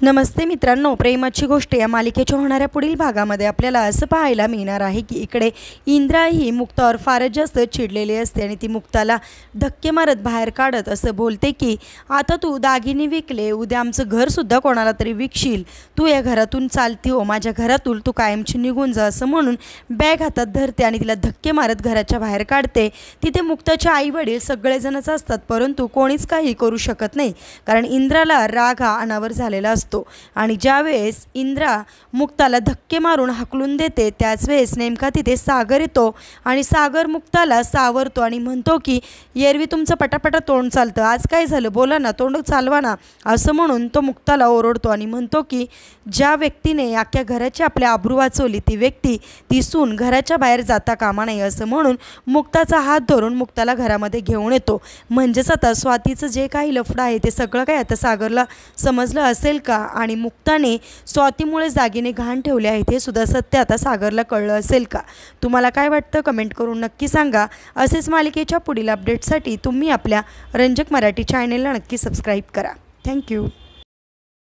नमस्ते मित्रांनो, प्रेमाची गोष्ट या मालिकेच्या होणाऱ्या पुढील भागामध्ये आपल्याला असं पाहायला मिळणार आहे की इकडे इंद्रा ही मुक्तावर फारच जास्त चिडलेली असते आणि ती मुक्ताला धक्के मारत बाहेर काढत असं बोलते की आता तू दागिने विकले, उद्या आमचं घरसुद्धा कोणाला तरी विकशील, तू या घरातून चालती हो, माझ्या घरातून तू कायमची निघून जा असं म्हणून बॅग हातात धरते आणि तिला धक्के मारत घराच्या बाहेर काढते। तिथे मुक्ताचे आई वडील सगळेजणच असतात, परंतु कोणीच काही करू शकत नाही कारण इंद्राला राग हा अनावर झालेला असतो। आणि ज्यावेळेस इंद्रा मुक्ताला धक्के मारून हाकलून देते त्याच वेळेस नेमका तिथे सागर येतो आणि सागर मुक्ताला सावरतो आणि म्हणतो की एरवी तुमचं पटापटा तोंड चालतं, आज काय झालं, बोला ना, तोंड चालवा ना असं म्हणून तो मुक्ताला ओरडतो आणि म्हणतो की ज्या व्यक्तीने अख्ख्या घराची आपल्या आबरू वाचवली ती व्यक्ती, ती सून घराच्या बाहेर जाता कामा नाही असं म्हणून मुक्ताचा हात धरून मुक्ताला घरामध्ये घेऊन येतो। म्हणजेच आता स्वातीचं जे काही लफडं आहे ते सगळं काय आता सागरला समजलं असेल का आणि मुक्ताने स्वातीमुळे दागिने घाण ठेवले आहेत हे सुद्धा सत्य आता सागरला कळलं असेल का? तुम्हाला काय वाटतं कमेंट करून नक्की सांगा। असेच मालिकेच्या पुढील अपडेट्ससाठी तुम्ही आपल्या रंजक मराठी चॅनेलला नक्की सबस्क्राईब करा। थँक्यू।